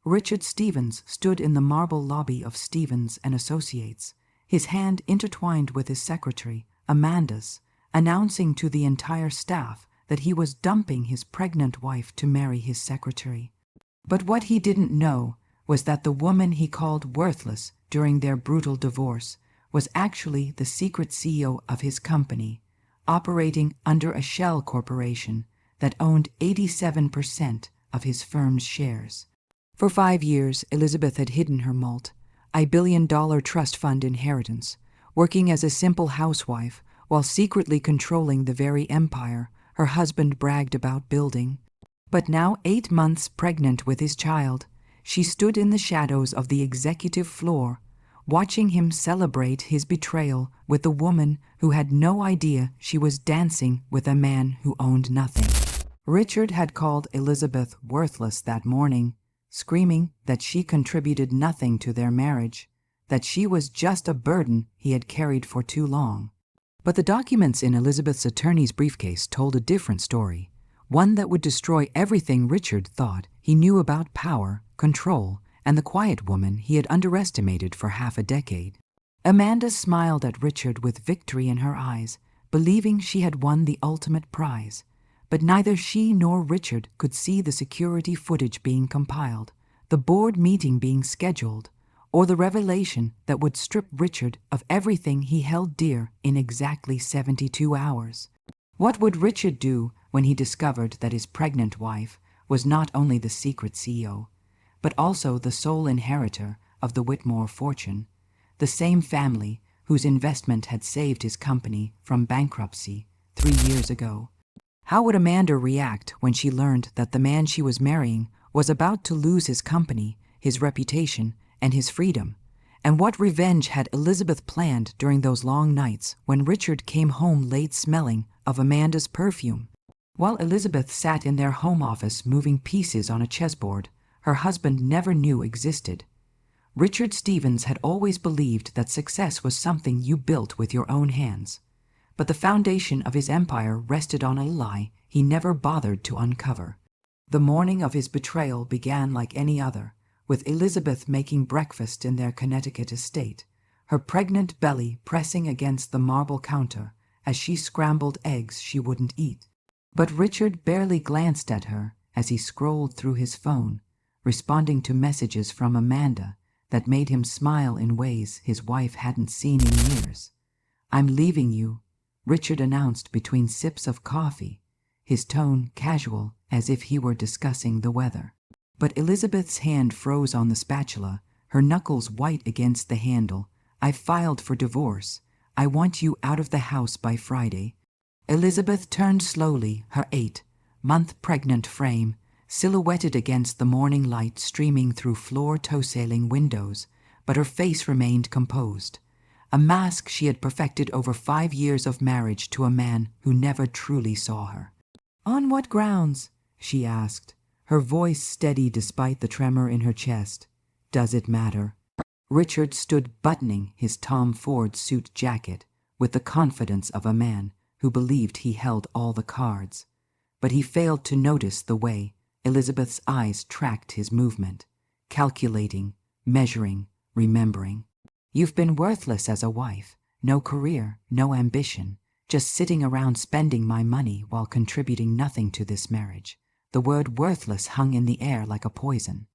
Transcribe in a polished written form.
Richard Stevens stood in the marble lobby of Stevens and Associates, his hand intertwined with his secretary, Amanda's, announcing to the entire staff that he was dumping his pregnant wife to marry his secretary. But what he didn't know was that the woman he called worthless during their brutal divorce was actually the secret CEO of his company, operating under a shell corporation that owned 87% of his firm's shares. For 5 years, Elizabeth had hidden her multi-billion-dollar trust fund inheritance, working as a simple housewife while secretly controlling the very empire her husband bragged about building. But now, 8 months pregnant with his child, she stood in the shadows of the executive floor, watching him celebrate his betrayal with a woman who had no idea she was dancing with a man who owned nothing. Richard had called Elizabeth worthless that morning, screaming that she contributed nothing to their marriage, that she was just a burden he had carried for too long. But the documents in Elizabeth's attorney's briefcase told a different story, one that would destroy everything Richard thought he knew about power, control, and the quiet woman he had underestimated for half a decade. Amanda smiled at Richard with victory in her eyes, believing she had won the ultimate prize. But neither she nor Richard could see the security footage being compiled, the board meeting being scheduled, or the revelation that would strip Richard of everything he held dear in exactly 72 hours. What would Richard do when he discovered that his pregnant wife was not only the secret CEO, but also the sole inheritor of the Whitmore fortune, the same family whose investment had saved his company from bankruptcy 3 years ago? How would Amanda react when she learned that the man she was marrying was about to lose his company, his reputation, and his freedom? And what revenge had Elizabeth planned during those long nights when Richard came home late smelling of Amanda's perfume? While Elizabeth sat in their home office moving pieces on a chessboard her husband never knew existed, Richard Stevens had always believed that success was something you built with your own hands. But the foundation of his empire rested on a lie he never bothered to uncover. The morning of his betrayal began like any other, with Elizabeth making breakfast in their Connecticut estate, her pregnant belly pressing against the marble counter as she scrambled eggs she wouldn't eat. But Richard barely glanced at her as he scrolled through his phone, responding to messages from Amanda that made him smile in ways his wife hadn't seen in years. "I'm leaving you," Richard announced between sips of coffee, his tone casual as if he were discussing the weather. But Elizabeth's hand froze on the spatula, her knuckles white against the handle. "I filed for divorce. I want you out of the house by Friday." Elizabeth turned slowly, her 8-month pregnant frame silhouetted against the morning light streaming through floor toe-sailing windows, but her face remained composed, a mask she had perfected over 5 years of marriage to a man who never truly saw her. "On what grounds?" she asked, her voice steady despite the tremor in her chest. "Does it matter?" Richard stood buttoning his Tom Ford suit jacket with the confidence of a man who believed he held all the cards, but he failed to notice the way Elizabeth's eyes tracked his movement, calculating, measuring, remembering. "You've been worthless as a wife, no career, no ambition, just sitting around spending my money while contributing nothing to this marriage." The word worthless hung in the air like a poison.